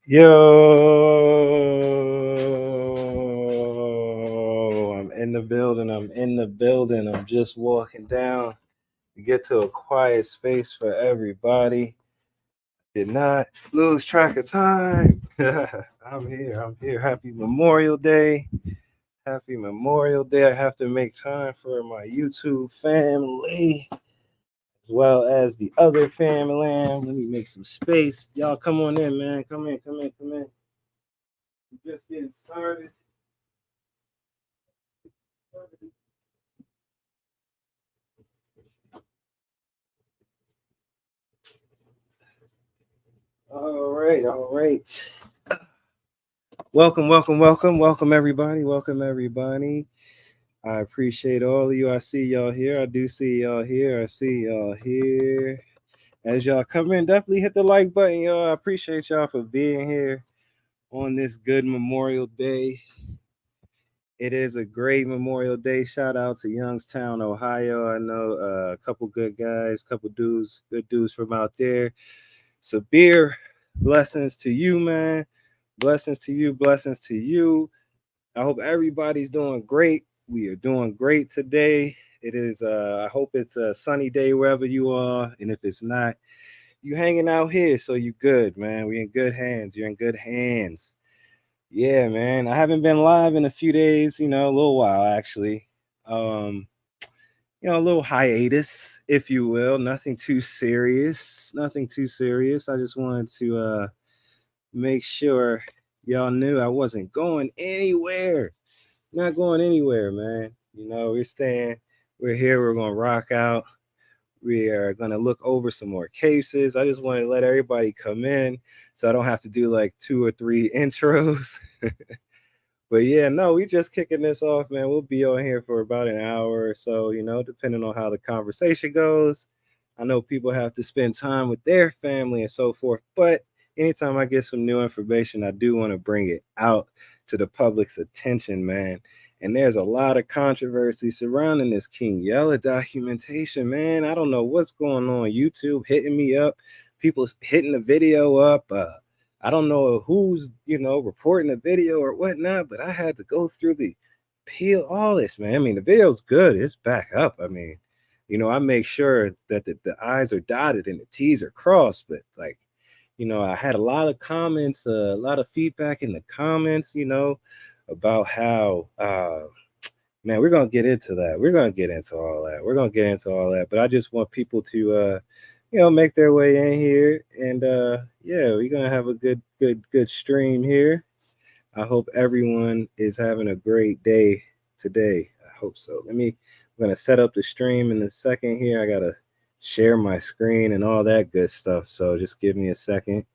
Yo, I'm in the building. I'm just walking down to get to a quiet space for everybody. Did not lose track of time. I'm here. Happy Memorial Day. Happy Memorial Day. I have to make time for my YouTube family as well as the other family. Let me make some space. Y'all come on in, man. Come in. Just getting started. All right. Welcome, everybody. I appreciate all of you. I see y'all here. I do see y'all here. I see y'all here. As y'all come in, definitely hit the like button, y'all. I appreciate y'all for being here on this good Memorial Day. It is a great Memorial Day. Shout out to Youngstown, Ohio. I know a couple good guys, couple dudes, good dudes from out there. Sabir, blessings to you, man. Blessings to you. I hope everybody's doing great. We are doing great today. It is I hope it's a sunny day wherever you are. And if it's not, you hanging out here, so you good, man. We in good hands. You're in good hands. Yeah, man. I haven't been live in a few days, a little while actually. A little hiatus, if you will. Nothing too serious. I just wanted to make sure y'all knew I wasn't going anywhere. Not going anywhere, man. We're here, we're gonna rock out. We are gonna look over some more cases. I just wanted to let everybody come in so I don't have to do like 2 or 3 intros. But yeah, no, we just kicking this off, man. We'll be on here for about an hour or so, depending on how the conversation goes. I know people have to spend time with their family and so forth, but anytime I get some new information, I do want to bring it out to the public's attention, man. And there's a lot of controversy surrounding this King Yella documentation, man. I don't know what's going on. YouTube hitting me up, people hitting the video up. I don't know who's, reporting the video or whatnot, but I had to go through the peel all this, man. I mean, the video's good. It's back up. I mean, I make sure that the I's are dotted and the T's are crossed, but like, I had a lot of comments, a lot of feedback in the comments, about how, man, we're going to get into that. We're going to get into all that. But I just want people to, make their way in here. And yeah, we're going to have a good stream here. I hope everyone is having a great day today. I hope so. I'm going to set up the stream in a second here. I got to share my screen and all that good stuff. So just give me a second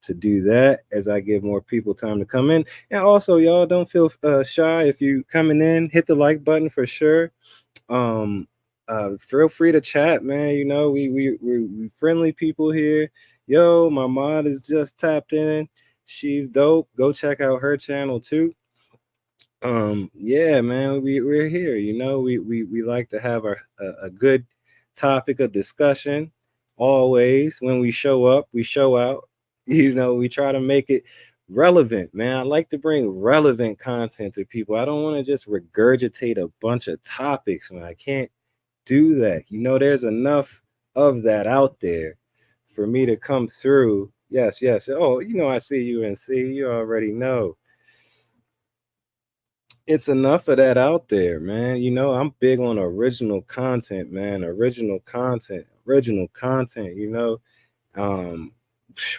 to do that as I give more people time to come in. And also, y'all don't feel shy if you coming in. Hit the like button for sure. Feel free to chat, man. We friendly people here. Yo, my mod is just tapped in. She's dope. Go check out her channel too. Yeah, man, we're here. We like to have a good topic of discussion. Always, when we show up, we show out. We try to make it relevant, man. I like to bring relevant content to people. I don't want to just regurgitate a bunch of topics, man. I can't do that. There's enough of that out there for me to come through. Yes. Oh, I see you and see. You already know. it's enough of that out there, man. You know, I'm big on original content, man. Original content, you know. Um,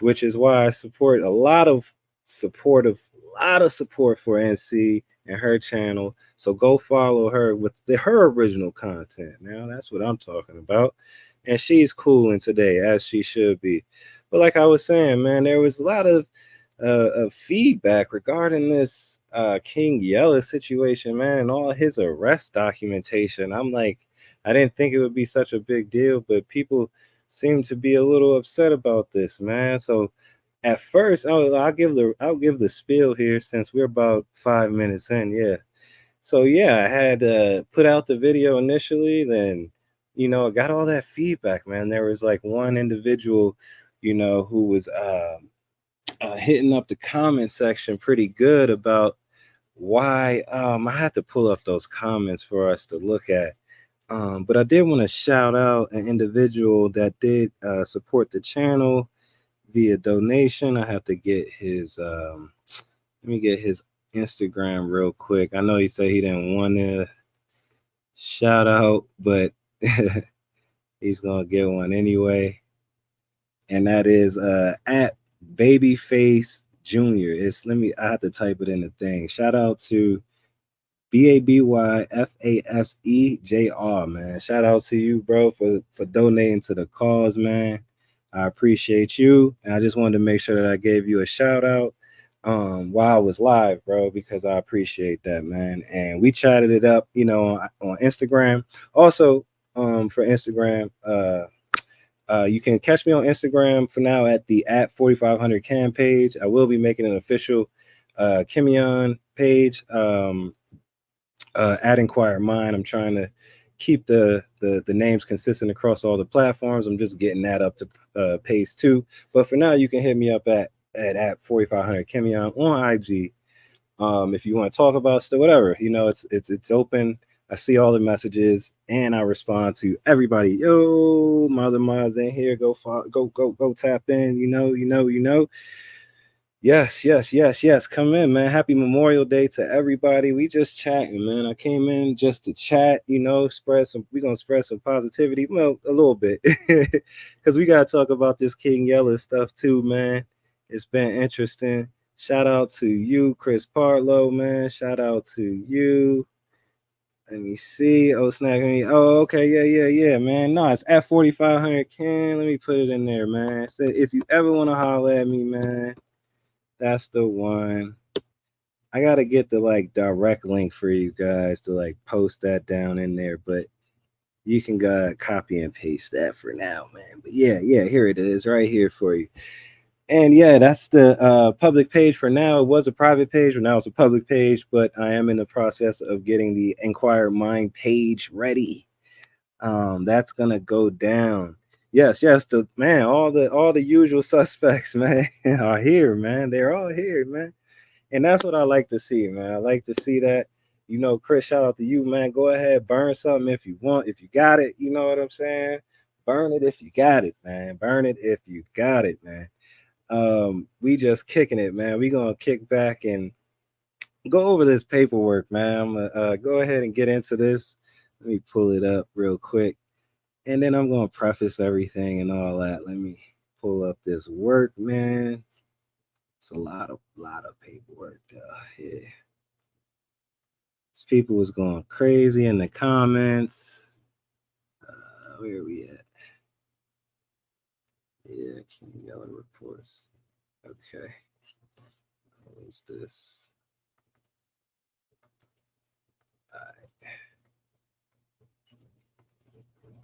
which is why I support a lot of support for NC and her channel. So go follow her with her original content. Now that's what I'm talking about. And she's cool in today, as she should be. But like I was saying, man, there was a lot of feedback regarding this King Yella situation, man, and all his arrest documentation. I'm like, I didn't think it would be such a big deal, but people seem to be a little upset about this, man. So at first, I'll give the spiel here since we're about 5 minutes in. Yeah. So yeah, I had put out the video initially, then I got all that feedback, man. There was like one individual, who was hitting up the comment section pretty good about why I had to pull up those comments for us to look at. But I did want to shout out an individual that did support the channel via donation. I have to get his let me get his Instagram real quick. I know he said he didn't want to shout out, but he's gonna get one anyway. And that is at Babyface Junior. I have to type it in the thing. Shout out to BABYFASEJR, man. Shout out to you, bro, for donating to the cause, man. I appreciate you. And I just wanted to make sure that I gave you a shout out while I was live, bro, because I appreciate that, man. And we chatted it up, on Instagram. Also, for Instagram, you can catch me on Instagram for now at the at 4500 cam page. I will be making an official Kimion page. At Inquire Mind. I'm trying to keep the names consistent across all the platforms. I'm just getting that up to pace too. But for now, you can hit me up at 4500 Kimion on IG. If you want to talk about stuff, whatever, it's open. I see all the messages and I respond to everybody. Yo, Mother Mars in here. Go tap in. Yes, yes, yes, yes. Come in, man. Happy Memorial Day to everybody. We just chatting, man. I came in just to chat, we're gonna spread some positivity. Well, a little bit. Cause we gotta talk about this King Yella stuff too, man. It's been interesting. Shout out to you, Chris Partlow, man. Shout out to you. Let me see. Oh, snack me. Oh, okay. Yeah, yeah, yeah, man. No, it's at 4500 Ken. Let me put it in there, man. So if you ever want to holler at me, man, that's the one. I gotta get the direct link for you guys to post that down in there, but you can copy and paste that for now, man. But yeah, here it is, right here for you. And yeah, that's the public page for now. It was a private page, but now it's a public page. But I am in the process of getting the Inquire Mind page ready. That's gonna go down. Yes, the man, all the usual suspects, man, are here, man. They're all here, man. And that's what I like to see, man. I like to see that. Chris, shout out to you, man. Go ahead, burn something if you want, if you got it. You know what I'm saying? Burn it if you got it, man. Burn it if you got it, man. We just kicking it, man. We gonna kick back and go over this paperwork, man. I'm gonna go ahead and get into this. Let me pull it up real quick, and then I'm gonna preface everything and all that. Let me pull up this work, man. It's a lot of paperwork here. People was going crazy in the comments. Where are we at? Yeah, King Yella reports. Okay. What is this? All right.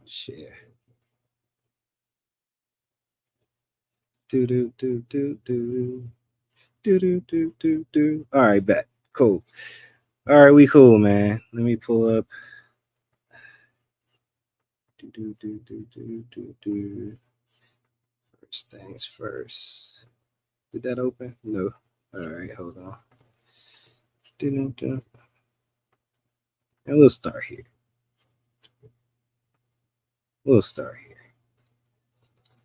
Share. Do do do do do. Do do do do do. All right, bet. Cool. All right, we cool, man. Let me pull up. Do do do do do do do. First things first. Did that open? No. All right, hold on. Do do do. And we'll start here. We'll start here.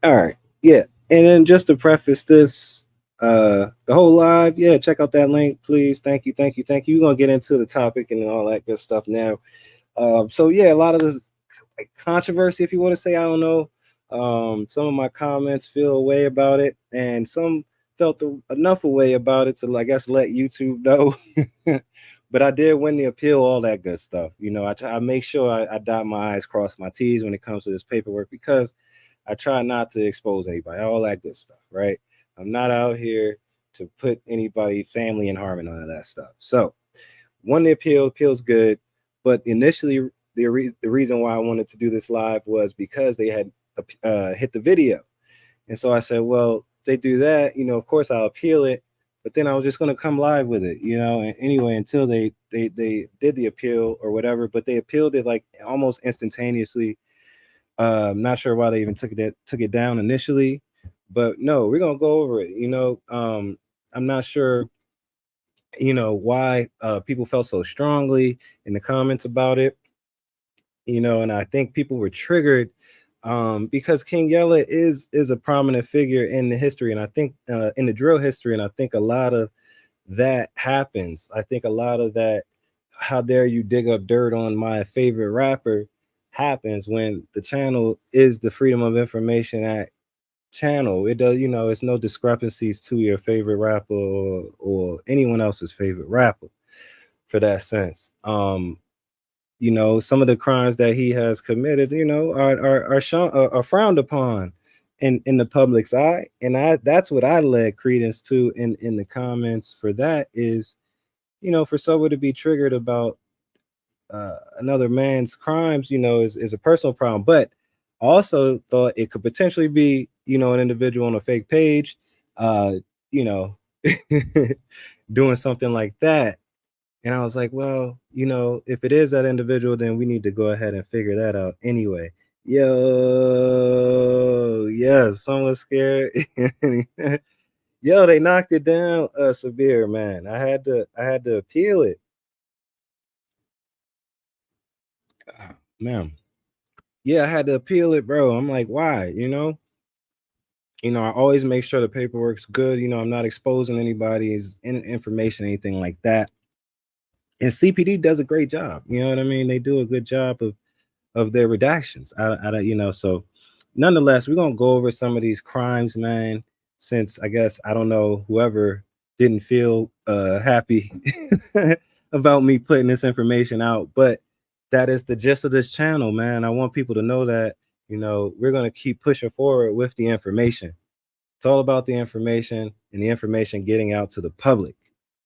All right. Yeah. And then just to preface this, the whole live, yeah, check out that link, please. Thank you, thank you, thank you. We're gonna get into the topic and all that good stuff now. So yeah, a lot of this like controversy, if you want to say, I don't know. Some of my comments feel a way about it, and some felt enough a way about it to, I guess, let YouTube know. But I did win the appeal, all that good stuff. I make sure I dot my I's, cross my T's when it comes to this paperwork because I try not to expose anybody, all that good stuff, right? I'm not out here to put anybody, family in harm and none of that stuff. So won the appeal, appeal's good. But initially, the reason why I wanted to do this live was because they had hit the video. And so I said, well, if they do that, of course I'll appeal it. But then I was just going to come live with it, and anyway, until they did the appeal or whatever. But they appealed it like almost instantaneously. Not sure why they even took it down initially, but no, we're gonna go over it. I'm not sure, why people felt so strongly in the comments about it. And I think people were triggered because King Yella is a prominent figure in the history, and I think in the drill history, and I think a lot of that happens. I think a lot of that, how dare you dig up dirt on my favorite rapper, happens when the channel is the Freedom of Information Act channel. It does, it's no discrepancies to your favorite rapper or anyone else's favorite rapper for that sense. Some of the crimes that he has committed, are frowned upon in the public's eye. And that's what I led credence to in the comments for that is, for someone to be triggered about another man's crimes, is a personal problem. But also thought it could potentially be, an individual on a fake page, you know, doing something like that. And I was like, well, if it is that individual, then we need to go ahead and figure that out anyway. Yo, yes, someone's scared. Yo, they knocked it down severe, man. I had to appeal it. Man. Yeah, I had to appeal it, bro. I'm like, why? I always make sure the paperwork's good. I'm not exposing anybody's information, anything like that. And CPD does a great job. You know what I mean? They do a good job of their redactions. So nonetheless, we're gonna go over some of these crimes, man. Since I guess I don't know whoever didn't feel happy about me putting this information out, but that is the gist of this channel, man. I want people to know that we're gonna keep pushing forward with the information. It's all about the information and the information getting out to the public,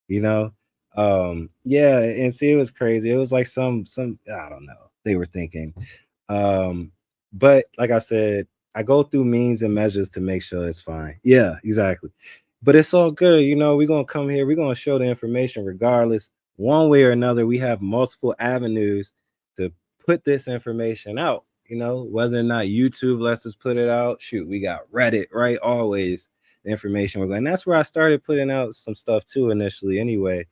you know. Yeah, and see, it was crazy. It was like some I don't know. They were thinking. Um, but like I said, I go through means and measures to make sure it's fine. Yeah, exactly. But it's all good. We're gonna come here, we're gonna show the information regardless. One way or another, we have multiple avenues to put this information out. Whether or not YouTube lets us put it out. Shoot, we got Reddit, right? Always the information we're going. And that's where I started putting out some stuff too initially, anyway,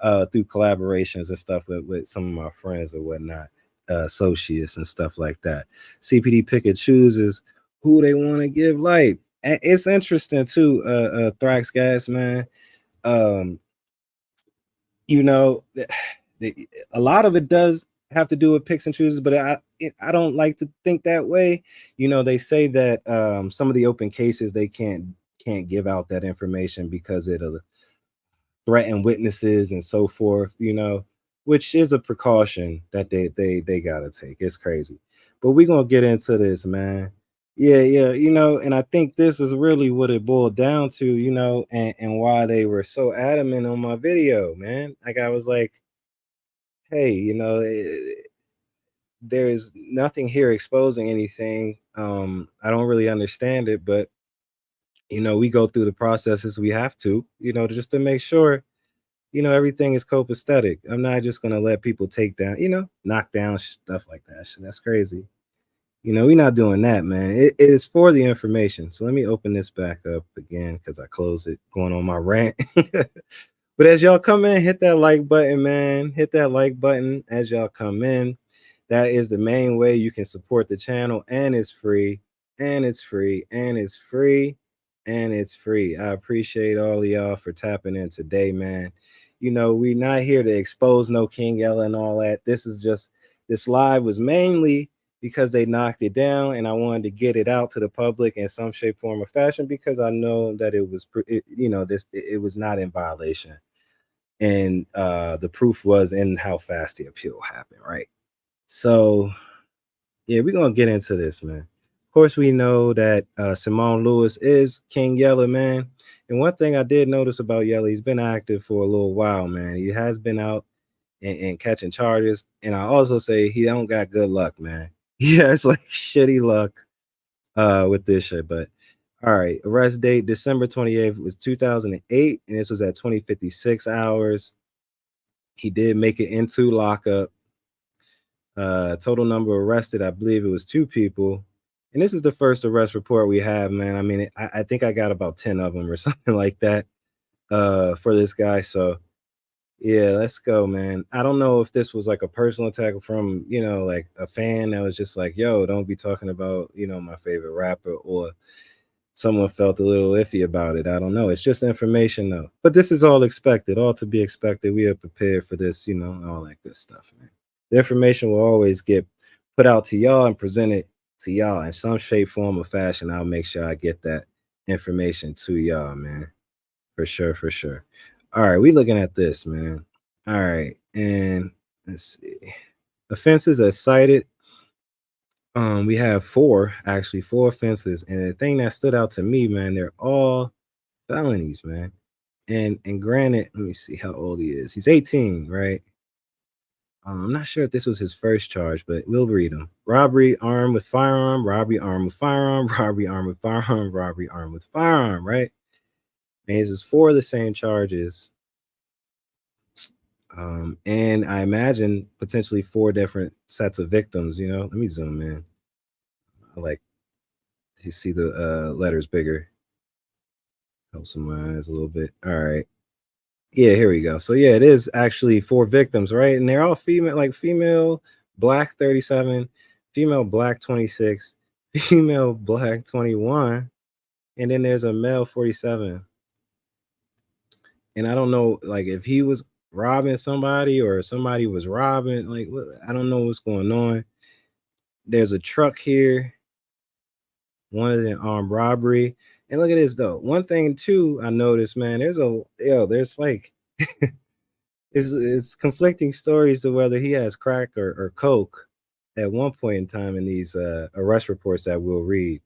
through collaborations and stuff with some of my friends or whatnot, associates and stuff like that. CPD pick and chooses who they want to give life. And it's interesting too, Thrax Gas, man. Um, you know, a lot of it does have to do with picks and chooses, but I don't like to think that way. They say that some of the open cases they can't give out that information because it'll threaten witnesses and so forth. Which is a precaution that they gotta take. It's crazy, but we're gonna get into this, man. Yeah, and I think this is really what it boiled down to, and why they were so adamant on my video, man. Like I was like, hey, there's nothing here exposing anything. I don't really understand it, but we go through the processes we have to, just to make sure, everything is copacetic. I'm not just gonna let people take down, knock down stuff like that. That's crazy. We're not doing that, man. It is for the information. So let me open this back up again because I closed it going on my rant. But as y'all come in, hit that like button, man. Hit that like button as y'all come in. That is the main way you can support the channel, and it's free, and it's free, and it's free. and it's free. I appreciate all of y'all for tapping in today, man. We not here to expose no King Yella and all that. This live was mainly because they knocked it down, and I wanted to get it out to the public in some shape, form, or fashion because I know that it was not in violation, and the proof was in how fast the appeal happened, right? So yeah, we're gonna get into this, man. Of course, we know that Simone Lewis is King Yella, man. And one thing I did notice about Yella, he's been active for a little while, man. He has been out and catching charges. And I also say he don't got good luck, man. Yeah, it's like shitty luck with this shit. But all right, arrest date December 28th was 2008, and this was at 20:56 hours. He did make it into lockup. Total number arrested, I believe it was 2 people. And this is the first arrest report we have, man. I mean, I think I got about 10 of them or something like that for this guy. So, yeah, let's go, man. I don't know if this was like a personal attack from, like a fan that was just like, yo, don't be talking about, my favorite rapper, or someone felt a little iffy about it. I don't know. It's just information, though. But this is all expected, all to be expected. We are prepared for this, all that good stuff, man. The information will always get put out to y'all and presented to y'all in some shape, form, or fashion. I'll make sure I get that information to y'all, man. For sure, for sure. All right, we looking at this, man. All right, and let's see. Offenses as cited. We have four offenses, and the thing that stood out to me, man, they're all felonies, man. And granted, let me see how old he is. He's 18, right? I'm not sure if this was his first charge, but we'll read them. Robbery armed with firearm, robbery armed with firearm, robbery armed with firearm, robbery armed with firearm, right? And this is 4 of the same charges. And I imagine potentially 4 different sets of victims, Let me zoom in. I like to see the letters bigger. Helps my eyes a little bit. All right. Yeah, here we go. So yeah, it is actually 4 victims, right? And they're all female, like female black 37, female black 26, female black 21, and then there's a male 47. And I don't know, like if he was robbing somebody or somebody was robbing, like I don't know what's going on. There's a truck here. One is an armed robbery. And look at this though. One thing too, I noticed, man, there's like it's conflicting stories to whether he has crack or coke at one point in time in these arrest reports that we'll read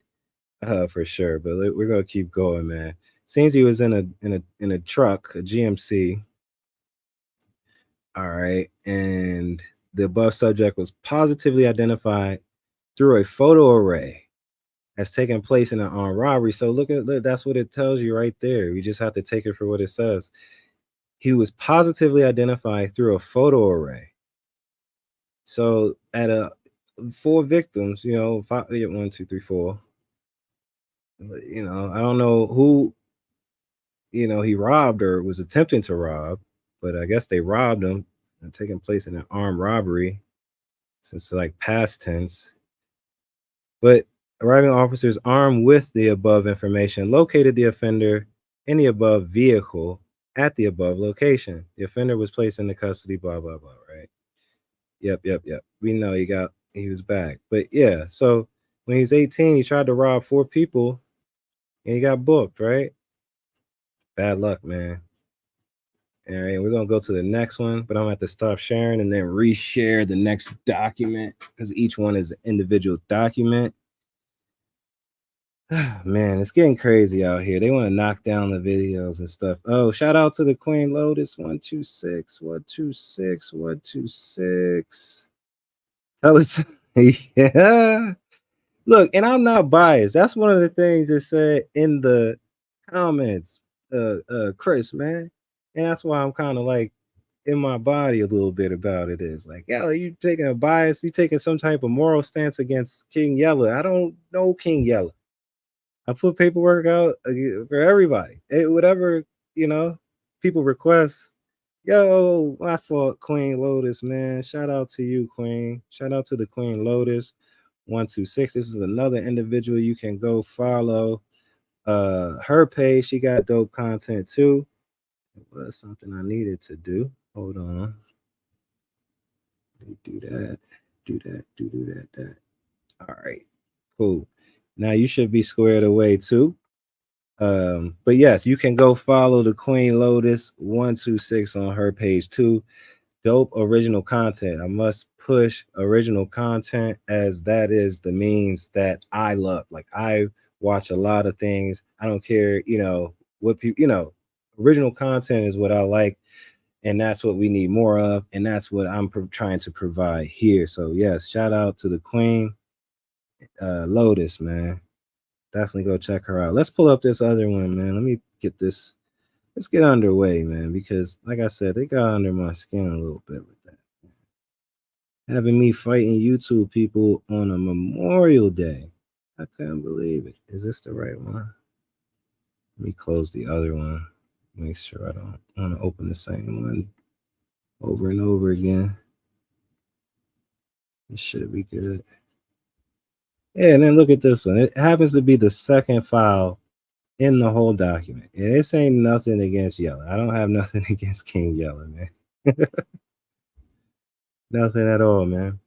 for sure. But we're gonna keep going, man. Seems he was in a truck, a GMC. All right, and the above subject was positively identified through a photo array as taking place in an armed robbery. So look, that's what it tells you right there. You just have to take it for what it says. He was positively identified through a photo array. So at a 4 victims, 5, yeah, 1, 2, 3, 4. I don't know who he robbed or was attempting to rob, but I guess they robbed him and taking place in an armed robbery since like past tense. But arriving officers armed with the above information located the offender in the above vehicle at the above location. The offender was placed into custody, blah, blah, blah, right? Yep. We know he was back. But yeah, so when he's 18, he tried to rob 4 people and he got booked, right? Bad luck, man. All right, we're gonna go to the next one, but I'm gonna have to stop sharing and then reshare the next document because each one is an individual document. Man, it's getting crazy out here. They want to knock down the videos and stuff. Oh, shout out to the Queen Lotus 126 126 126. Tell it to me. Yeah. Look, and I'm not biased. That's one of the things that said in the comments, Chris, man. And that's why I'm kind of like in my body a little bit about it. Is like, yo, you taking a bias, you taking some type of moral stance against King Yella. I don't know King Yella. I put paperwork out for everybody. Whatever, you know, people request. Yo, I thought Queen Lotus, man. Shout out to you, Queen. Shout out to the Queen Lotus 126. This is another individual you can go follow. Her page, she got dope content too. It was something I needed to do. Hold on. Let me do that. Do that. All right. Cool. Now you should be squared away too. But yes, you can go follow the Queen Lotus 126 on her page too. Dope original content. I must push original content as that is the means that I love. Like I watch a lot of things. I don't care, what people, original content is what I like, and that's what we need more of, and that's what I'm trying to provide here. So yes, shout out to the Queen Lotus, man. Definitely go check her out. Let's pull up this other one, man. Let me get this. Let's get underway, man, because like I said, they got under my skin a little bit with that. Having me fighting YouTube people on a Memorial Day. I couldn't believe it. Is this the right one? Let me close the other one. Make sure I don't want to open the same one over and over again. It should be good. Yeah, and then look at this one. It happens to be the second file in the whole document. And this ain't nothing against Yella. I don't have nothing against King Yella, man. Nothing at all, man.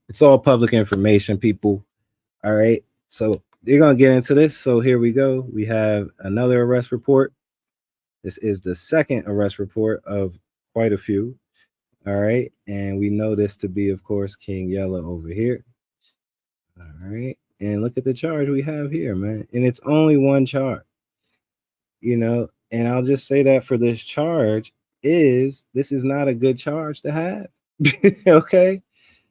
It's all public information, people. All right. So you're going to get into this. So here we go. We have another arrest report. This is the second arrest report of quite a few. All right. And we know this to be, of course, King Yella over here. All right. And look at the charge we have here, man. And it's only one charge, and I'll just say that for this charge this is not a good charge to have. Okay.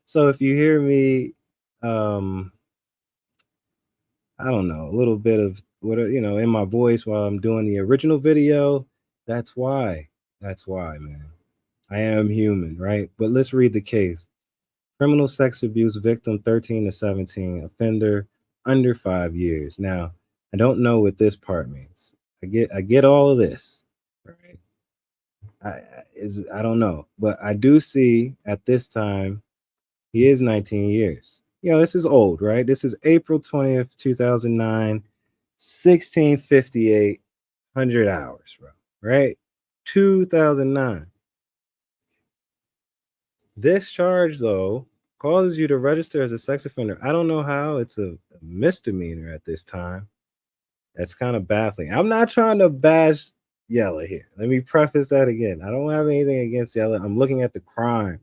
So if you hear me, I don't know, a little bit of what, in my voice while I'm doing the original video, that's why. That's why, man. I am human, right? But let's read the case. Criminal sex abuse victim 13 to 17, offender under 5 years. Now, I don't know what this part means. I get all of this, right? I don't know, but I do see at this time he is 19 years. This is old, right? This is April 20th, 2009, 16:58, 100 hours, bro. Right? 2009. This charge, though, causes you to register as a sex offender. I don't know how. It's a misdemeanor at this time. That's kind of baffling. I'm not trying to bash Yella here. Let me preface that again. I don't have anything against Yella. I'm looking at the crime.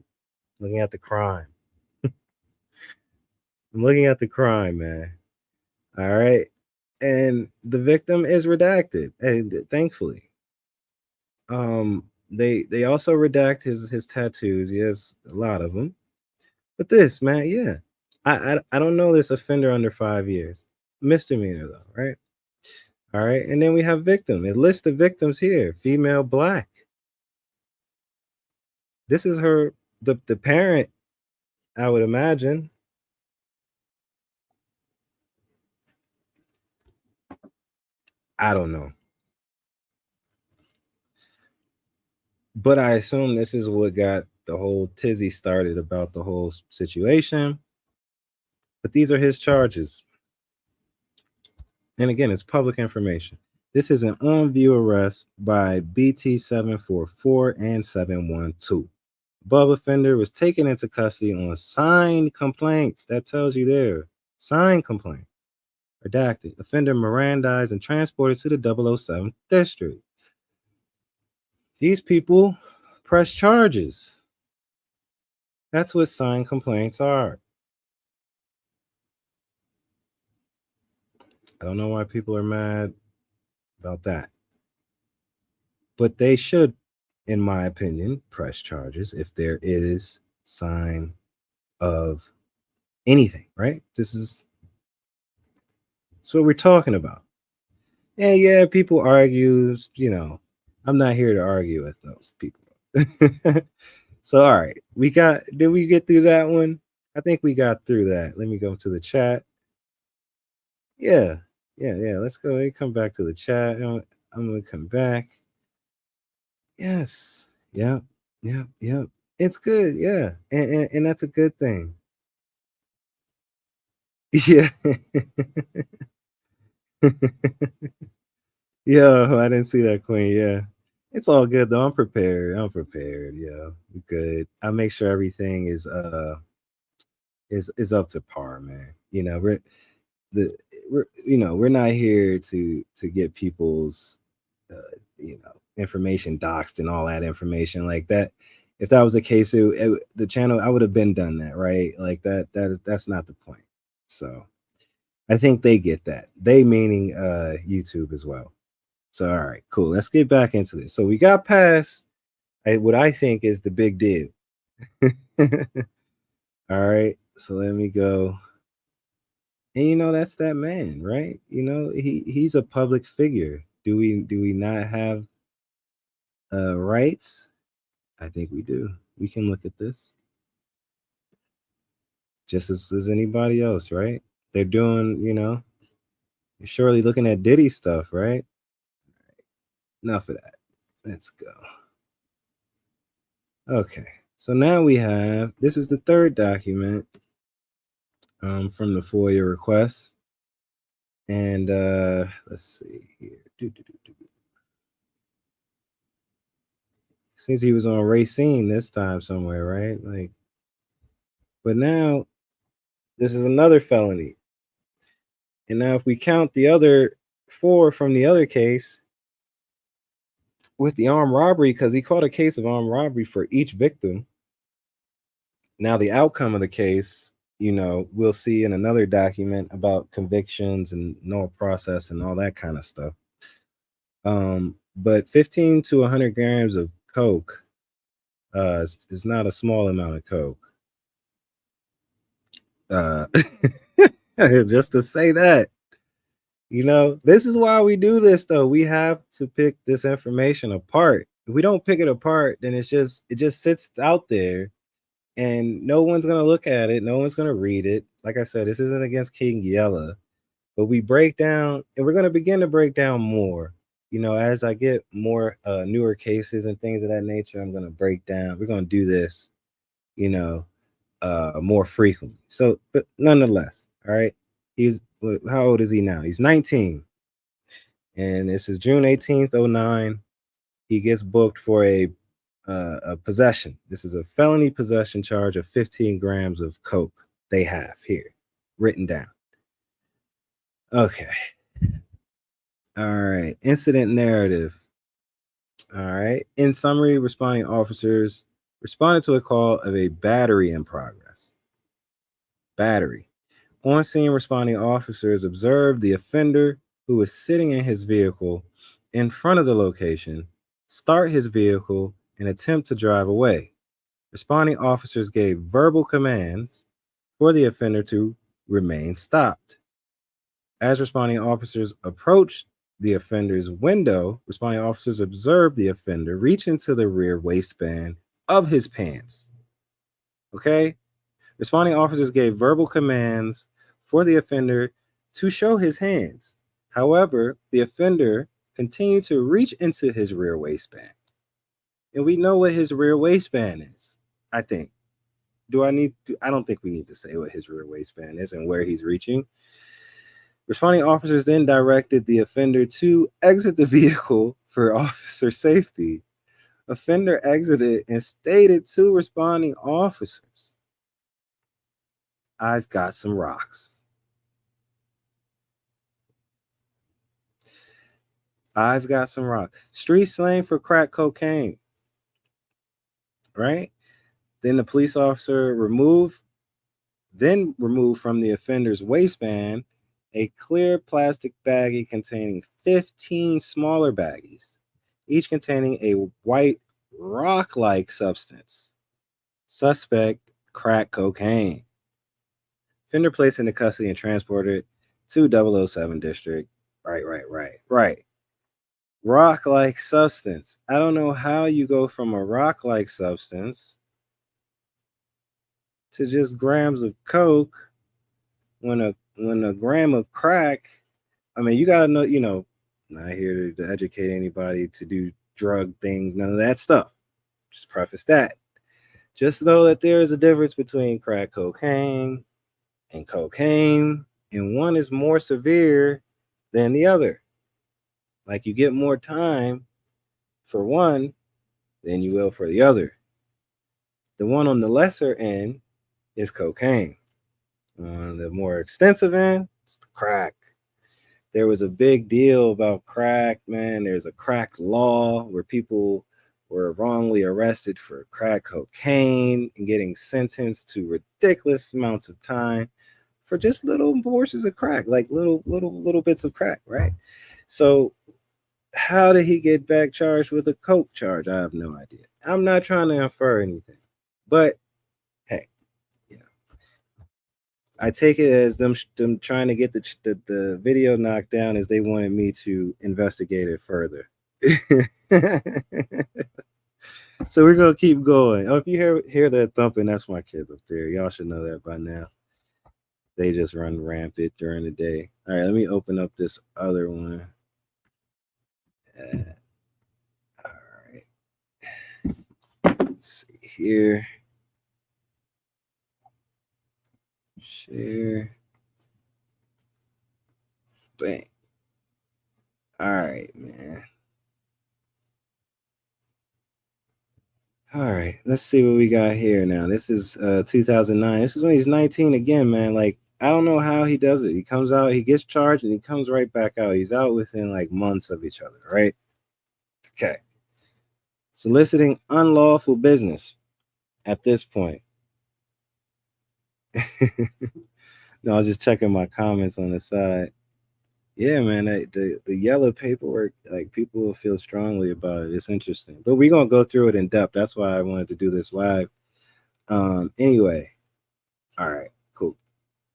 Looking at the crime. I'm looking at the crime, man. All right. And the victim is redacted. And thankfully. They also redact his tattoos. He has a lot of them. But this, man, yeah. I don't know this offender under 5 years. Misdemeanor though, right? All right. And then we have victim. It lists the victims here. Female, black. This is the parent, I would imagine. I don't know. But I assume this is what got the whole tizzy started about the whole situation. But these are his charges. And again, it's public information. This is an on-view arrest by BT 744 and 712. Above offender was taken into custody on signed complaints. That tells you there. Signed complaint. Redacted. Offender Mirandized and transported to the 007 district. These people press charges. That's what signed complaints are. I don't know why people are mad about that. But they should, in my opinion, press charges if there is sign of anything, right? That's what we're talking about. And yeah, people argue, I'm not here to argue with those people. So, all right, did we get through that one? I think we got through that. Let me go to the chat. Yeah. Let's go. Let me come back to the chat. I'm going to come back. Yes. Yep. It's good. Yeah. And that's a good thing. Yeah. Yo, I didn't see that, Queen. Yeah. It's all good though. I'm prepared. I'm prepared. Yeah. I'm good. I make sure everything is up to par, man. The we're not here to get people's information doxed and all that information like that. If that was the case, the channel, I would have been done that, right? Like that's not the point. So I think they get that. They meaning YouTube as well. So all right, cool. Let's get back into this. So we got past what I think is the big deal. All right. So let me go. And that's that man, right? He's a public figure. Do we not have rights? I think we do. We can look at this just as anybody else, right? They're doing, you're surely looking at Diddy stuff, right? Enough of that. Let's go. Okay. So now we have, this is the third document from the FOIA request. And let's see here. Seems he was on Racine this time somewhere, right? Like, but now this is another felony. And now if we count the other 4 from the other case with the armed robbery, because he caught a case of armed robbery for each victim. Now the outcome of the case, we'll see in another document about convictions and no process and all that kind of stuff. But 15 to 100 grams of coke is not a small amount of coke. Just to say that, this is why we do this though. We have to pick this information apart. If we don't pick it apart, then it just sits out there and no one's going to look at it. No one's going to read it. Like I said, this isn't against King Yella, but we break down, and we're going to begin to break down more. As I get more newer cases and things of that nature, I'm going to break down. We're going to do this, more frequently. So, but nonetheless, all right. How old is he now? He's 19, and this is June 18th, 09. He gets booked for a possession. This is a felony possession charge of 15 grams of coke. They have here written down. Okay. All right. Incident narrative. All right. In summary, responding officers responded to a call of a battery in progress. Battery. On scene, responding officers observed the offender, who was sitting in his vehicle in front of the location, start his vehicle and attempt to drive away. Responding officers gave verbal commands for the offender to remain stopped. As responding officers approached the offender's window, responding officers observed the offender reach into the rear waistband of his pants. Okay? Responding officers gave verbal commands for the offender to show his hands. However, the offender continued to reach into his rear waistband. And we know what his rear waistband is, I think. I don't think we need to say what his rear waistband is and where he's reaching. Responding officers then directed the offender to exit the vehicle for officer safety. Offender exited and stated to responding officers, "I've got some rocks. I've got some rocks." Street slang for crack cocaine, right? Then the police officer removed from the offender's waistband a clear plastic baggie containing 15 smaller baggies, each containing a white rock-like substance. Suspect, crack cocaine. Offender placed into custody and transported to 007 district. Right. Rock-like substance. I don't know how you go from a rock-like substance to just grams of coke when a gram of crack. I mean, you gotta know, not here to educate anybody to do drug things, none of that stuff. Just preface that. Just know that there is a difference between crack cocaine and cocaine, and one is more severe than the other. Like you get more time for one than you will for the other. The one on the lesser end is cocaine. On the more extensive end, it's the crack. There was a big deal about crack, man. There's a crack law where people were wrongly arrested for crack cocaine and getting sentenced to ridiculous amounts of time for just little portions of crack, like little bits of crack, right? So how did he get back charged with a coke charge? I have no idea. I'm not trying to infer anything, but hey, you know, I take it as them trying to get the video knocked down as they wanted me to investigate it further. So we're gonna keep going. Oh, if you hear that thumping, that's my kids up there. Y'all should know that by now. They just run rampant during the day. All right, let me open up this other one. All right, let's see here. Share. Bang. All right, man. All right, let's see what we got here now. This is 2009. This is when he's 19 again, man. Like, I don't know how he does it. He comes out, he gets charged, and he comes right back out. He's out within like months of each other, right? Okay. Soliciting unlawful business at this point. No, I was just checking my comments on the side. Yeah, man, the Yella paperwork, like people will feel strongly about it. It's interesting, but we're gonna go through it in depth. That's why I wanted to do this live. Anyway, all right, cool.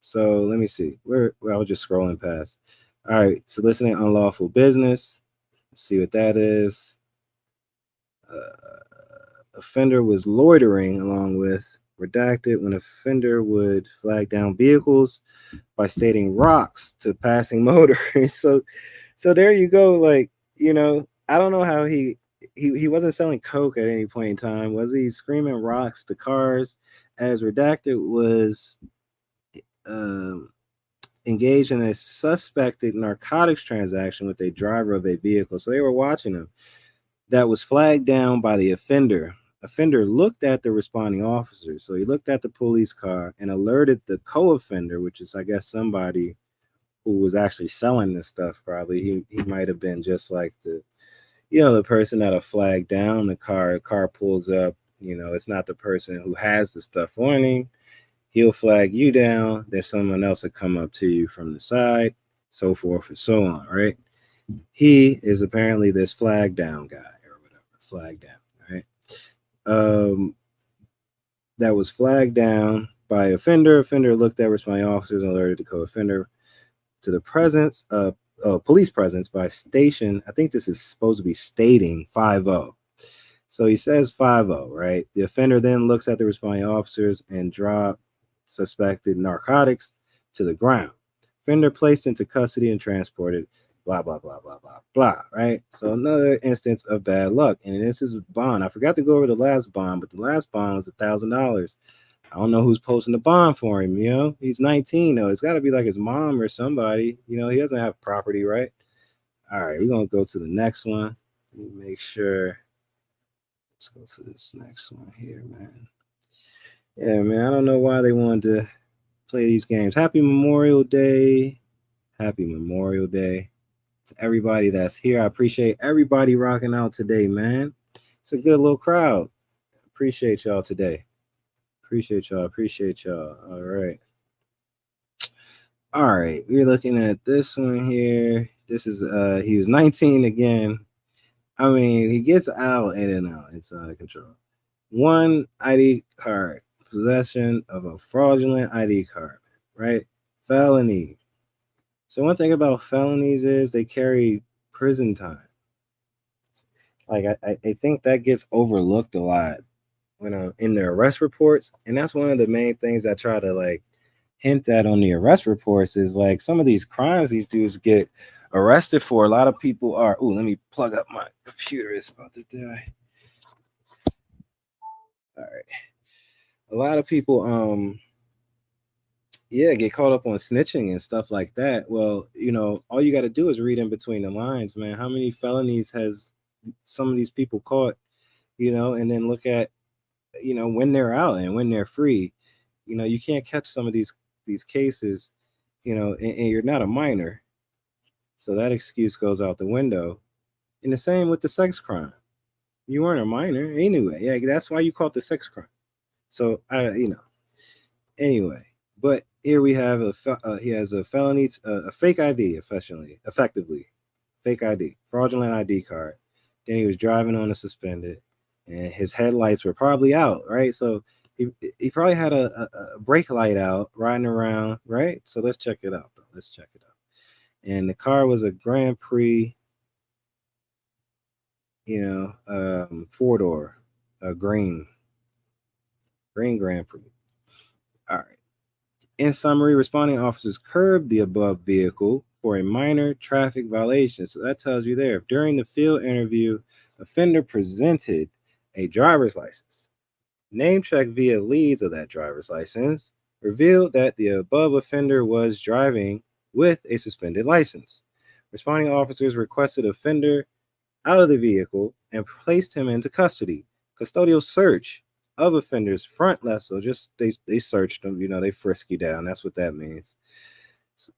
So let me see. Where I was just scrolling past. All right, soliciting unlawful business. Let's see what that is. Offender was loitering along with redacted when offender would flag down vehicles by stating rocks to passing motorists. So there you go. Like, I don't know how he wasn't selling coke at any point in time. Was he screaming rocks to cars? As redacted was um, engaged in a suspected narcotics transaction with a driver of a vehicle. So they were watching him. That was flagged down by the offender. Offender looked at the responding officer. So he looked at the police car and alerted the co-offender, which is, I guess, somebody who was actually selling this stuff. Probably he might have been just like the person that'll flag down the car. The car pulls up. It's not the person who has the stuff on him. He'll flag you down. Then someone else will come up to you from the side, so forth and so on, right? He is apparently this flag down guy or whatever, flag down, right? That was flagged down by offender. Offender looked at responding officers and alerted the co-offender to the presence of police presence by station. I think this is supposed to be stating 5-0. So he says 5-0, right? The offender then looks at the responding officers and drops suspected narcotics to the ground. Offender placed into custody and transported. Blah blah blah blah blah blah. Right. So another instance of bad luck, and this is bond. I forgot to go over the last bond, but the last bond was $1,000. I don't know who's posting the bond for him. He's 19 though. It's got to be like his mom or somebody. He doesn't have property, right? All right, we're gonna go to the next one. Let me make sure. Let's go to this next one here, man. Yeah, man. I don't know why they wanted to play these games. Happy Memorial Day. Happy Memorial Day to everybody that's here. I appreciate everybody rocking out today, man. It's a good little crowd. Appreciate y'all today. Appreciate y'all. All right. All right. We're looking at this one here. This is he was 19 again. I mean, he gets out and out. It's out of control. One ID card. Possession of a fraudulent ID card, right? Felony. So one thing about felonies is they carry prison time. Like I think that gets overlooked a lot when in the arrest reports, and that's one of the main things I try to like hint at on the arrest reports is like some of these crimes these dudes get arrested for. A lot of people are. Ooh, let me plug up my computer. It's about to die. All right. A lot of people Yeah, get caught up on snitching and stuff like that. Well, all you got to do is read in between the lines, man. How many felonies has some of these people caught, and then look at, when they're out and when they're free. You can't catch some of these cases, and you're not a minor. So that excuse goes out the window. And the same with the sex crime. You weren't a minor anyway. Yeah, that's why you caught the sex crime. So anyway. But here we have he has a felony, a fake ID, effectively, fake ID, fraudulent ID card. Then he was driving on a suspended, and his headlights were probably out, right? So he probably had a brake light out, riding around, right? So let's check it out, though. Let's check it out. And the car was a Grand Prix, 4-door, a green Grand Prix. All right. In summary, responding officers curbed the above vehicle for a minor traffic violation. So that tells you there. If during the field interview, offender presented a driver's license, name check via leads of that driver's license revealed that the above offender was driving with a suspended license. Responding officers requested offender out of the vehicle and placed him into custody. Custodial search of offenders front left, so just they searched them, they frisk you down. That's what that means.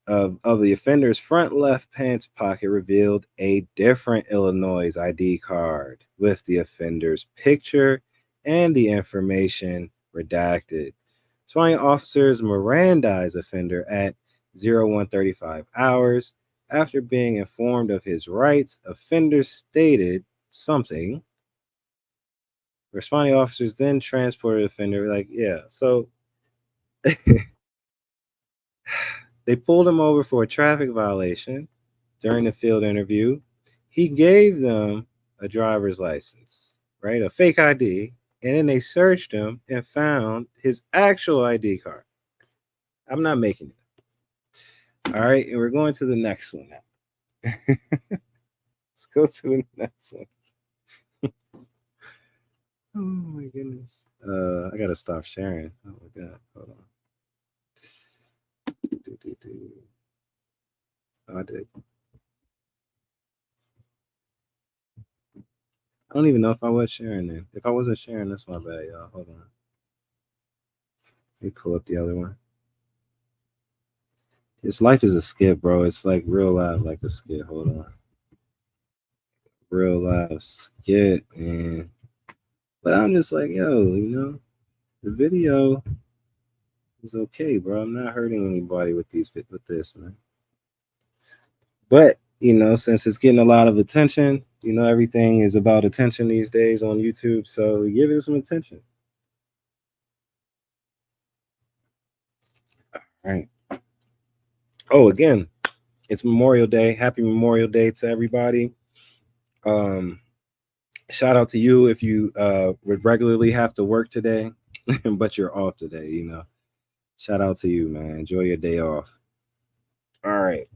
Of the offender's front left pants pocket revealed a different Illinois ID card with the offender's picture and the information redacted. Responding officers Mirandized offender at 0135 hours. After being informed of his rights, offender stated something. Responding officers then transported offender, so they pulled him over for a traffic violation during the field interview. He gave them a driver's license, right? A fake ID. And then they searched him and found his actual ID card. I'm not making it. All right. And we're going to the next one now. Let's go to the next one. Oh my goodness. I gotta stop sharing. Oh my god. Hold on. Oh, I did. I don't even know if I was sharing then. If I wasn't sharing, that's my bad, y'all. Hold on. Let me pull up the other one. His life is a skit, bro. It's like real life, like a skit. Hold on. Real life skit, man. But I'm just like, yo, the video is okay, bro. I'm not hurting anybody with this, man. But since it's getting a lot of attention, everything is about attention these days on YouTube. So give it some attention. All right. Oh, again, it's Memorial Day. Happy Memorial Day to everybody. Shout out to you if you would regularly have to work today, but you're off today. Shout out to you, man. Enjoy your day off. All right.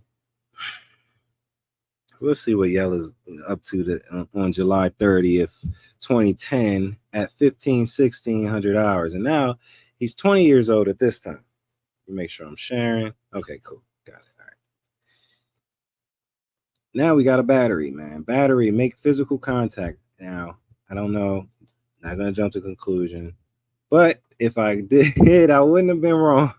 Let's see what Yella's up to on July 30th, 2010 at 1600 hours. And now he's 20 years old at this time. Let me make sure I'm sharing. Okay, cool. Got it. All right. Now we got a battery, man. Battery, make physical contact. Now, I don't know. Not going to jump to conclusion. But if I did, I wouldn't have been wrong.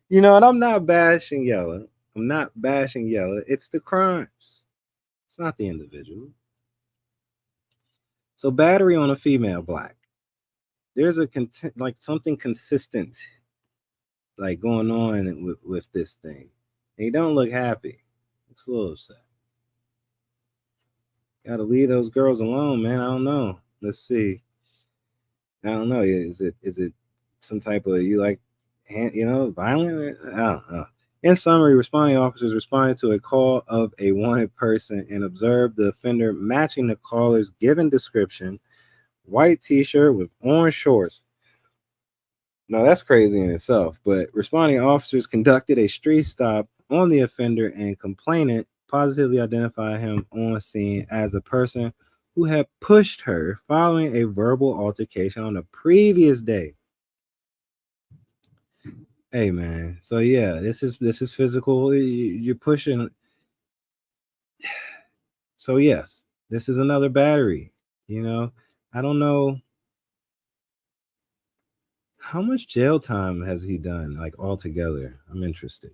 And I'm not bashing Yella. It's the crimes. It's not the individual. So battery on a female black. There's something consistent going on with this thing. And you don't look happy. Looks a little upset. Gotta leave those girls alone, man. I don't know. Let's see. I don't know. Is it some type of violent? I don't know. In summary, responding officers responded to a call of a wanted person and observed the offender matching the caller's given description: white t-shirt with orange shorts. Now that's crazy in itself, but responding officers conducted a street stop on the offender, and complainant positively identified him on scene as a person who had pushed her following a verbal altercation on the previous day. Hey man. So yeah, this is physical. You're pushing. So yes, this is another battery. You know, I don't know how much jail time has he done, like altogether. I'm interested.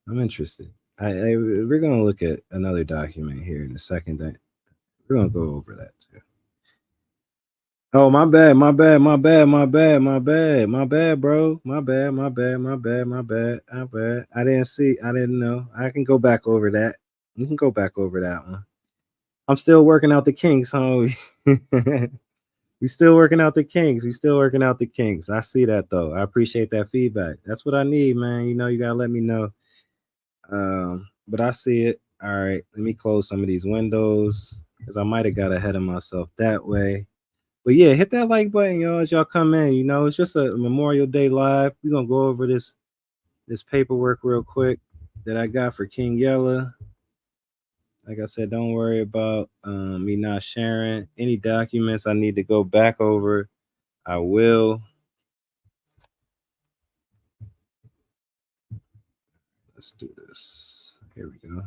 We're gonna look at another document here in a second. That we're gonna go over that too. Oh, my bad, my bad, my bad, my bad, my bad, my bad, bro. My bad, my bad, my bad, my bad, my bad. I didn't see, I didn't know. I can go back over that. You can go back over that one. I'm still working out the kinks, huh? We still working out the kinks. We still working out the kinks. I see that though. I appreciate that feedback. That's what I need, man. You gotta let me know. But I see it. All right. Let me close some of these windows because I might have got ahead of myself that way. But yeah, hit that like button, y'all, as y'all come in. It's just a Memorial Day live. We're gonna go over this paperwork real quick that I got for King Yella. Like I said, don't worry about me not sharing any documents I need to go back over. I will. Let's do this. Here we go.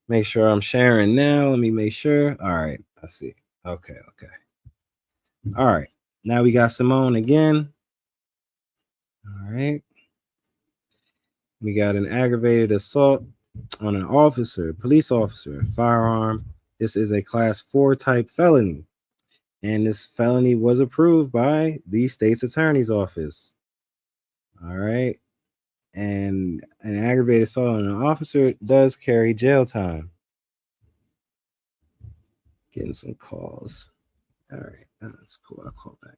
Make sure I'm sharing now. Let me make sure. All right. I see. Okay. Okay. All right. Now we got Simone again. All right. We got an aggravated assault on an officer, police officer, firearm. This is a class 4 type felony. And this felony was approved by the state's attorney's office. All right. And an aggravated assault on an officer does carry jail time. Getting some calls. All right. That's cool. I'll call back.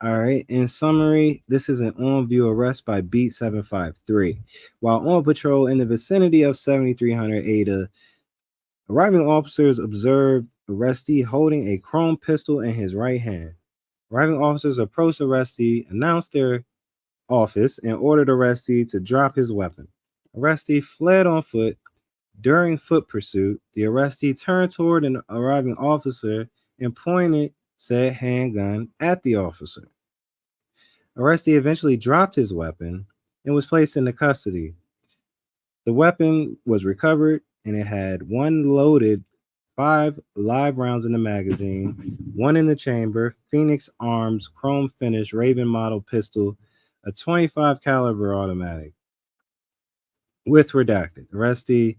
All right. In summary, this is an on view arrest by Beat 753. While on patrol in the vicinity of 7300 Ada, arriving officers observed arrestee holding a chrome pistol in his right hand. Arriving officers approached arrestee, announced their office, and ordered arrestee to drop his weapon. Arrestee fled on foot. During foot pursuit, the arrestee turned toward an arriving officer and pointed said handgun at the officer. Arrestee eventually dropped his weapon and was placed into custody. The weapon was recovered and it had one loaded 5 live rounds in the magazine, one in the chamber, Phoenix Arms chrome finish Raven model pistol, a 25 caliber automatic with redacted. Arrestee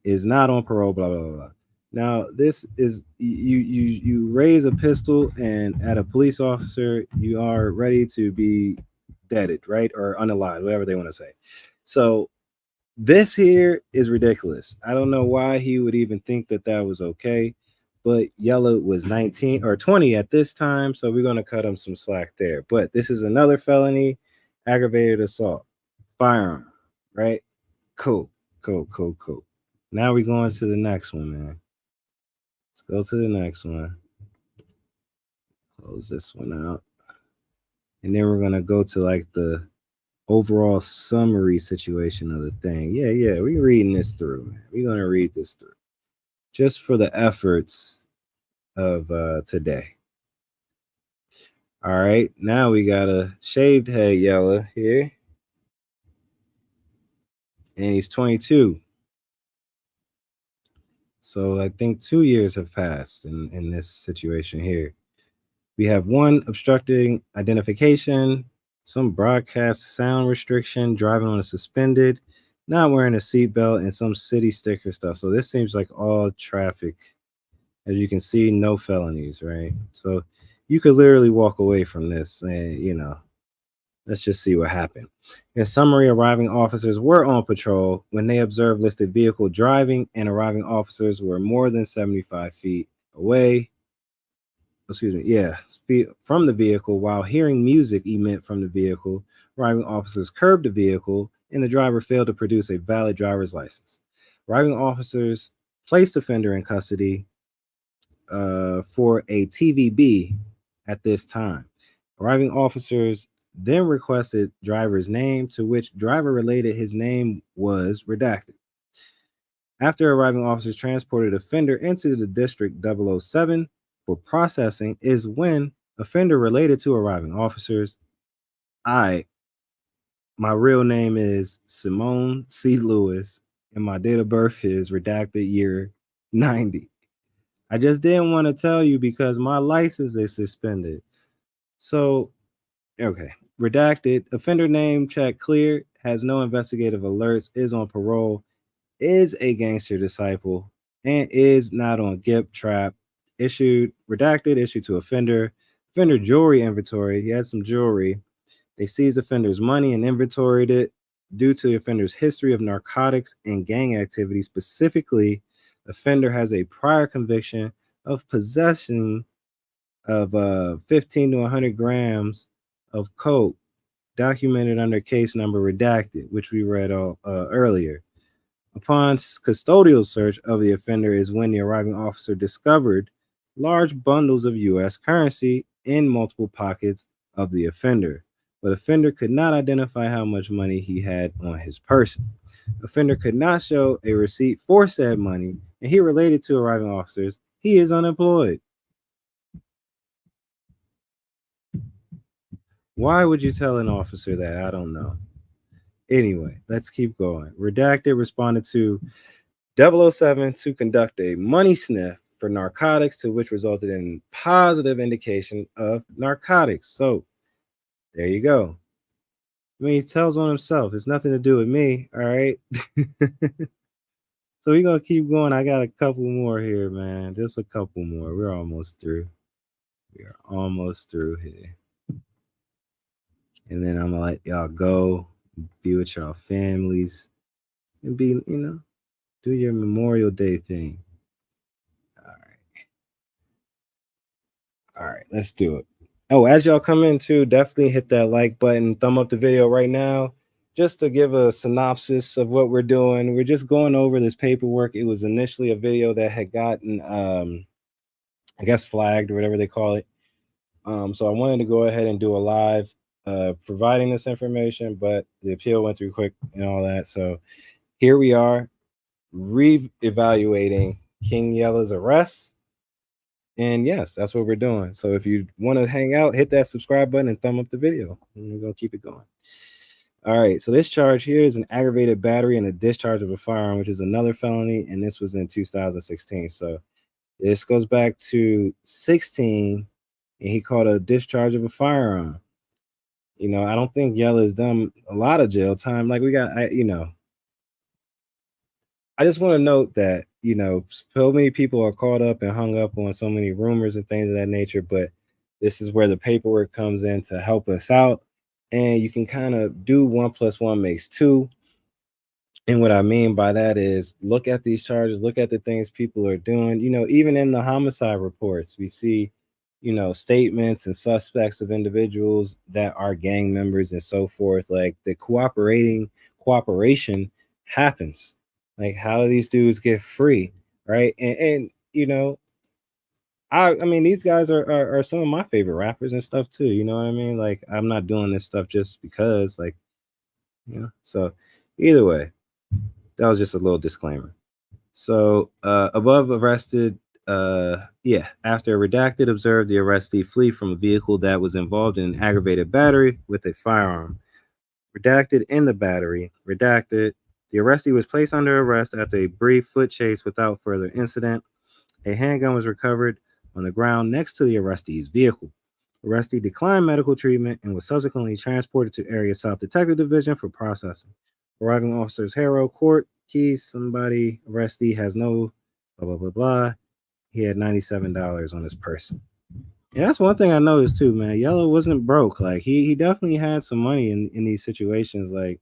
is not on parole, blah blah blah. Now, this is you raise a pistol and at a police officer, you are ready to be deaded, right? Or unalive, whatever they want to say. So this here is ridiculous. I don't know why he would even think that that was okay, but Yella was 19 or 20 at this time, so we're going to cut him some slack there. But this is another felony, aggravated assault, firearm, right? Cool, cool, cool, cool. Now we're going to the next one, man. Let's go to the next one. Close this one out. And then we're going to go to like the overall summary situation of the thing. Yeah, we're reading this through, man. We're going to read this through just for the efforts of today. All right, now we got a shaved head Yella here, and he's 22. So I think 2 years have passed in this situation here. We have one obstructing identification, some broadcast sound restriction, driving on a suspended, not wearing a seatbelt, and some city sticker stuff. So this seems like all traffic. As you can see, no felonies, right? So you could literally walk away from this and, let's just see what happened. In summary, arriving officers were on patrol when they observed listed vehicle driving, and arriving officers were more than 75 feet away. Feet from the vehicle while hearing music emit from the vehicle. Arriving officers curbed the vehicle, and the driver failed to produce a valid driver's license. Arriving officers placed offender in custody for a TVB at this time. Arriving officers then requested driver's name, to which driver related his name was redacted. After arriving officers transported offender into the District 007 for processing is when offender related to arriving officers My real name is Simone C. Lewis, and my date of birth is redacted year 90. I just didn't want to tell you because my license is suspended. So, okay. Redacted, offender name check clear, has no investigative alerts, is on parole, is a gangster disciple, and is not on GIP trap. Issued, redacted, issued to offender. Offender jewelry inventory. He had some jewelry. They seized offender's money and inventoried it due to the offender's history of narcotics and gang activity. Specifically, offender has a prior conviction of possession of 15 to 100 grams of coke, documented under case number redacted, which we read earlier. Upon custodial search of the offender is when the arriving officer discovered large bundles of U.S. currency in multiple pockets of the offender. But offender could not identify how much money he had on his person. Offender could not show a receipt for said money, and he related to arriving officers he is unemployed. Why would you tell an officer that? I don't know. Anyway, let's keep going. Redacted responded to 007 to conduct a money sniff for narcotics, to which resulted in positive indication of narcotics. So there you go. I mean, he tells on himself. It's nothing to do with me. All right. So we're gonna keep going. I got a couple more here, man. Just a couple more. We're almost through. We are almost through here. And then I'm gonna let y'all go, be with y'all families, and be, do your Memorial Day thing. All right, let's do it. Oh, as y'all come in too, definitely hit that like button, thumb up the video right now. Just to give a synopsis of what we're doing, we're just going over this paperwork. It was initially a video that had gotten, I guess, flagged or whatever they call it. So I wanted to go ahead and do a live providing this information, but the appeal went through quick and all that. So here we are, re-evaluating King Yella's arrest. And yes, that's what we're doing. So if you want to hang out, hit that subscribe button and thumb up the video. And we're going to keep it going. All right. So this charge here is an aggravated battery and a discharge of a firearm, which is another felony. And this was in 2016. So this goes back to 16. And he called a discharge of a firearm. I don't think Yella has done a lot of jail time. Like we got, I just want to note that, so many people are caught up and hung up on so many rumors and things of that nature, but this is where the paperwork comes in to help us out. And you can kind of do 1 + 1 makes 2. And what I mean by that is look at these charges, look at the things people are doing. Even in the homicide reports, we see, statements and suspects of individuals that are gang members and so forth. Like the cooperation happens. Like, how do these dudes get free? Right. And I mean, these guys are some of my favorite rappers and stuff too. You know what I mean? Like, I'm not doing this stuff just because, like, so either way, that was just a little disclaimer. So above arrested, after redacted, observed the arrestee flee from a vehicle that was involved in an aggravated battery with a firearm. Redacted in the battery. Redacted. The arrestee was placed under arrest after a brief foot chase without further incident. A handgun was recovered on the ground next to the arrestee's vehicle. Arrestee declined medical treatment and was subsequently transported to Area South Detective Division for processing. Arriving officers Harrow Court keys. Arrestee has no blah blah blah blah. He had $97 on his person. And that's one thing I noticed too, man. Yella wasn't broke. Like he definitely had some money in these situations. Like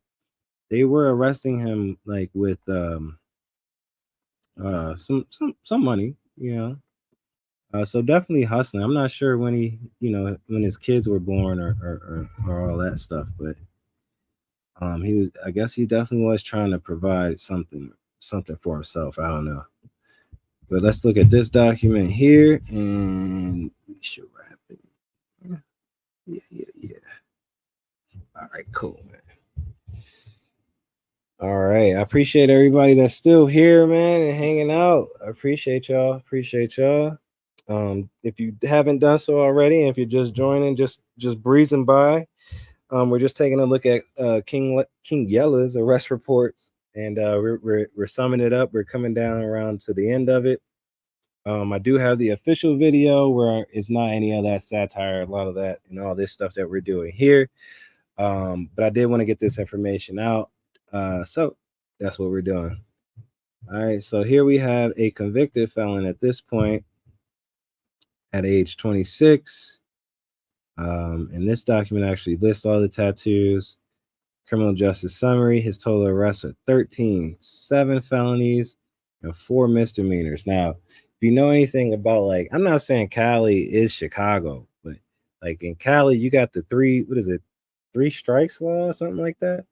they were arresting him like with some money, so definitely hustling. I'm not sure when when his kids were born or all that stuff, but I guess he definitely was trying to provide something for himself. I don't know. But let's look at this document here and we should wrap it. Yeah. All right, cool, man. All right. I appreciate everybody that's still here, man, and hanging out. I appreciate y'all. If you haven't done so already, and if you're just joining, just breezing by, We're just taking a look at King Yella's arrest reports, and we're summing it up. We're coming down around to the end of it. I do have the official video where it's not any of that satire, a lot of that, and all this stuff that we're doing here. But I did want to get this information out. So that's what we're doing. All right. So here we have a convicted felon at this point at age 26. And this document actually lists all the tattoos. Criminal justice summary. His total arrests are 13, 7 felonies, and 4 misdemeanors. Now, if you know anything about, like, I'm not saying Cali is Chicago, but like in Cali, you got the 3 strikes law or something like that.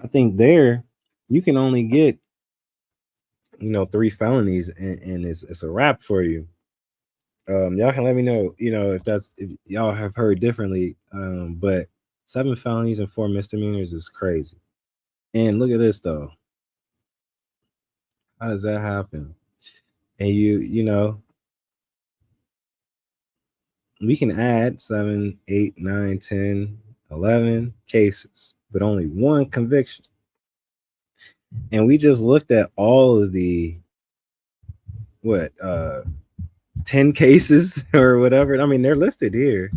I think there you can only get 3 felonies, and it's a wrap for you. Y'all can let me know, if y'all have heard differently. But 7 felonies and 4 misdemeanors is crazy. And look at this though. How does that happen? And we can add 7, 8, 9, 10, 11 cases, but only 1 conviction. And we just looked at all of the 10 cases or whatever. I mean, they're listed here,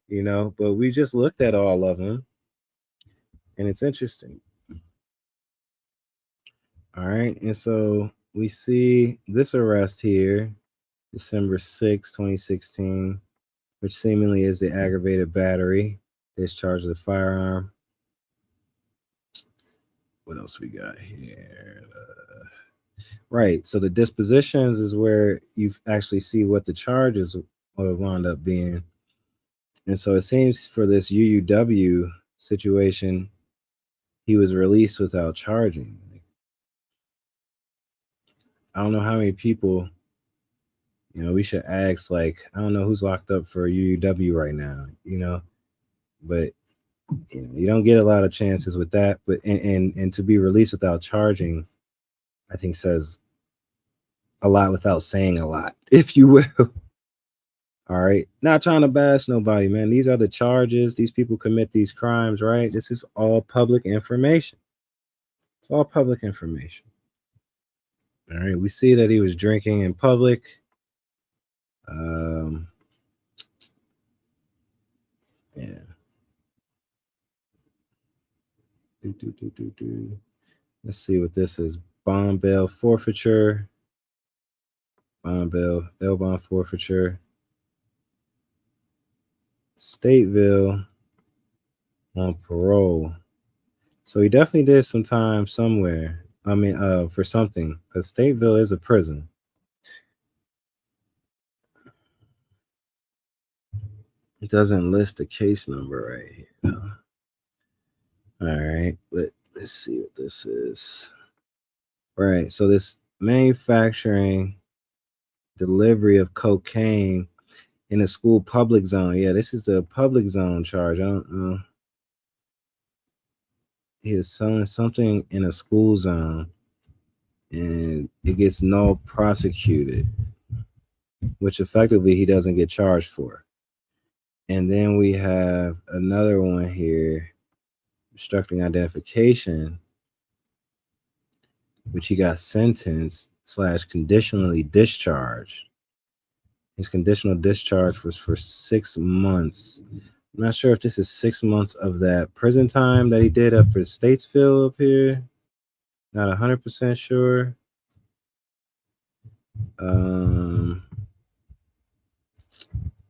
but we just looked at all of them, and it's interesting. All right. And so we see this arrest here, December 6, 2016, which seemingly is the aggravated battery, discharge of the firearm. What else we got here? Right. So the dispositions is where you actually see what the charges will wound up being. And so it seems for this UUW situation, he was released without charging. I don't know how many people, we should ask, like, I don't know who's locked up for UUW right now, but you don't get a lot of chances with that. But and to be released without charging, I think says a lot without saying a lot, if you will. All right. Not trying to bash nobody, man. These are the charges. These people commit these crimes, right? This is all public information. It's all public information. All right. We see that he was drinking in public. Yeah. Let's see what this is. Bond bail forfeiture. Bail bond forfeiture. Stateville on parole. So he definitely did some time somewhere. I mean, for something, because Stateville is a prison. It doesn't list the case number right here, though. All right, but let's see what this is. Right, so this manufacturing delivery of cocaine in a school public zone. Yeah, this is the public zone charge. I don't know. He is selling something in a school zone, and it gets null prosecuted, which effectively he doesn't get charged for. And then we have another one here, obstructing identification, which he got sentenced / conditionally discharged. His conditional discharge was for 6 months. I'm not sure if this is 6 months of that prison time that he did up for Statesville up here. Not 100% sure.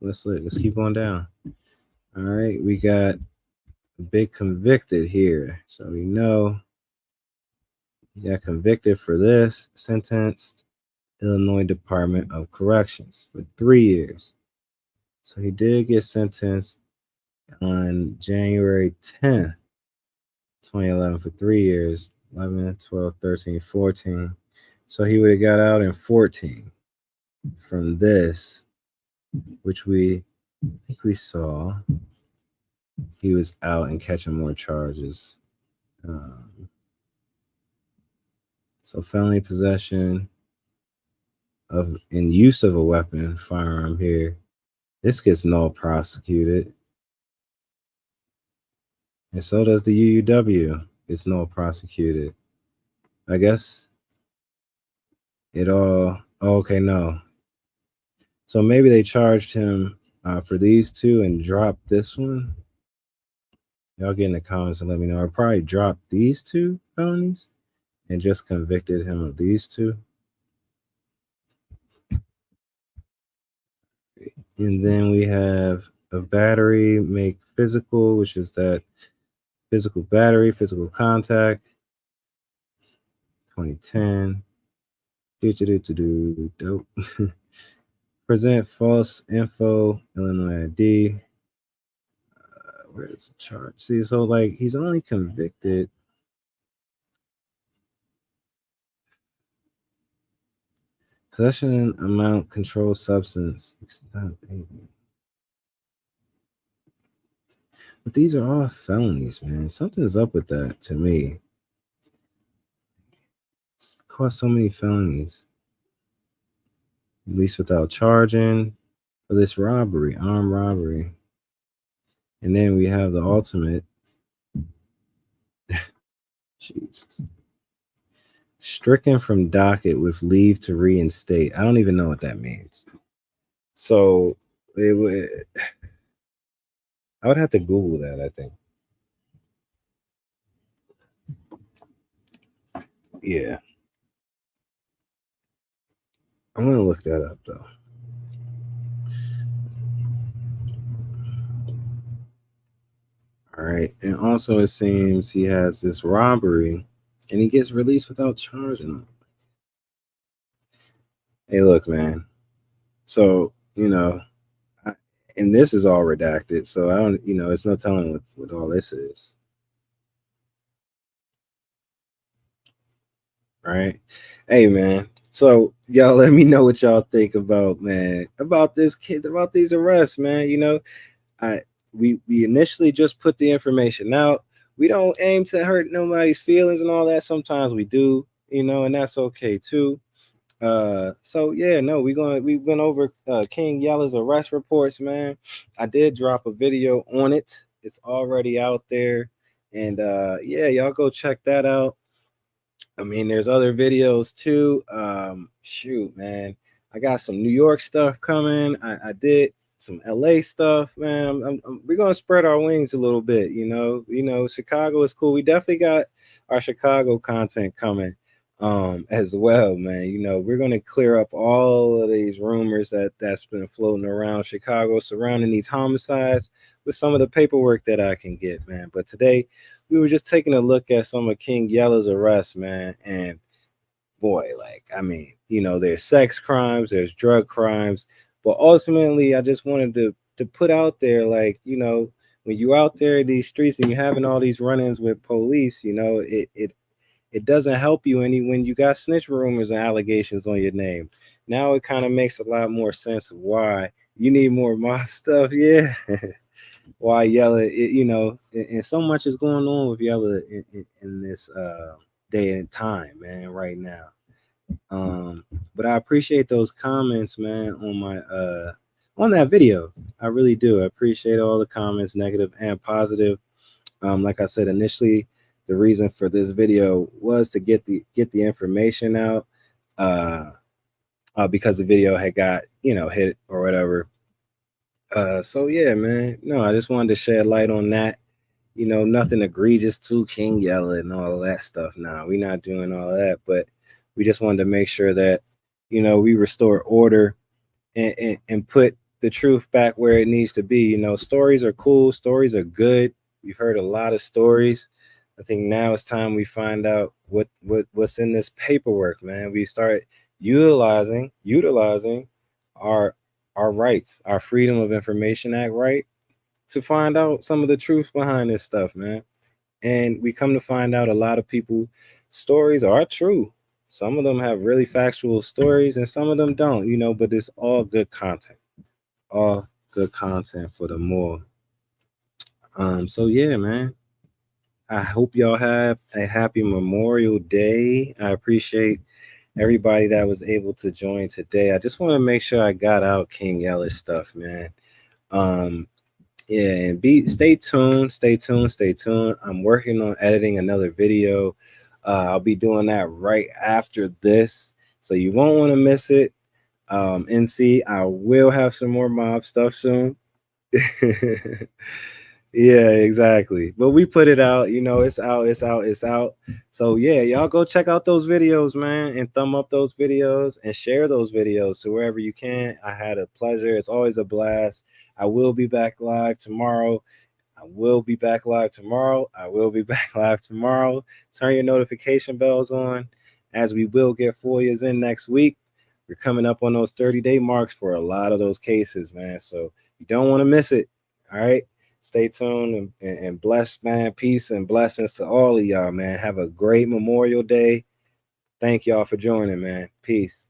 Let's keep on down. All right, we got a big convicted here. So we know he got convicted for this, sentenced Illinois Department of Corrections for 3 years. So he did get sentenced on January 10th, 2011 for 3 years, 11, 12, 13, 14. So he would have got out in 14 from this, which I think we saw he was out and catching more charges. So felony possession of in use of a weapon, firearm here. This gets null prosecuted, and so does the UUW. It's null prosecuted. I guess it all. Oh, okay, no. So maybe they charged him for these two and dropped this one. Y'all get in the comments and let me know. I probably dropped these two felonies and just convicted him of these two. And then we have a battery make physical, which is that physical battery, physical contact, 2010. Dope. Present false info, Illinois ID. Where's the charge? See, so like he's only convicted. Possession amount, controlled substance. But these are all felonies, man. Something's up with that to me. It's caused so many felonies. Release without charging for this robbery, armed robbery. And then we have the ultimate. Jesus. Stricken from docket with leave to reinstate. I don't even know what that means. So it would. I would have to Google that, I think. Yeah. I'm going to look that up, though. All right. And also, it seems he has this robbery and he gets released without charging him. Hey, look, man. So, and this is all redacted. So I don't, it's no telling what all this is. Right. Hey, man. So y'all let me know what y'all think about, man, about this kid, about these arrests, man. We initially just put the information out. We don't aim to hurt nobody's feelings and all that. Sometimes we do, and that's okay too. So yeah, no, we went over King Yella's arrest reports, man. I did drop a video on it. It's already out there. And yeah, y'all go check that out. I mean, there's other videos too. Shoot, man, I got some New York stuff coming. I did some LA stuff, man. We're gonna spread our wings a little bit. Chicago is cool. We definitely got our Chicago content coming, as well, man. We're gonna clear up all of these rumors that's been floating around Chicago surrounding these homicides with some of the paperwork that I can get, man. But today we were just taking a look at some of King Yella's arrests, man. And boy, like, I mean, there's sex crimes, there's drug crimes, but ultimately, I just wanted to put out there, like, when you're out there in these streets and you're having all these run-ins with police, it doesn't help you any when you got snitch rumors and allegations on your name. Now it kind of makes a lot more sense of why you need more mob stuff, yeah. Why Yella, and so much is going on with Yella in this day and time, man, right now. But I appreciate those comments, man, on that video. I really do. I appreciate all the comments, negative and positive. Like I said initially, the reason for this video was to get the information out, because the video had got hit or whatever. So yeah, man. No, I just wanted to shed light on that. Nothing egregious to King Yella and all of that stuff. Nah, we're not doing all of that, but we just wanted to make sure that we restore order and put the truth back where it needs to be. Stories are cool, stories are good. We've heard a lot of stories. I think now it's time we find out what's in this paperwork, man. We start utilizing our rights, our Freedom of Information Act right, to find out some of the truth behind this stuff, man. And we come to find out a lot of people stories are true. Some of them have really factual stories and some of them don't, but it's all good content. All good content for the more. So yeah, man. I hope y'all have a happy Memorial Day. I appreciate everybody that was able to join today. I just want to make sure I got out King Yella's stuff, man. Yeah, and stay tuned, stay tuned, stay tuned. I'm working on editing another video. I'll be doing that right after this, so you won't want to miss it. NC, I will have some more mob stuff soon. Yeah, exactly. But we put it out, it's out, it's out, it's out. So yeah, y'all go check out those videos, man, and thumb up those videos and share those videos to wherever you can. I had a pleasure. It's always a blast. I will be back live tomorrow. I will be back live tomorrow. I will be back live tomorrow. Turn your notification bells on, as we will get FOIAs in next week. We're coming up on those 30-day marks for a lot of those cases, man. So you don't want to miss it. All right. Stay tuned and bless, man. Peace and blessings to all of y'all, man. Have a great Memorial Day. Thank y'all for joining, man. Peace.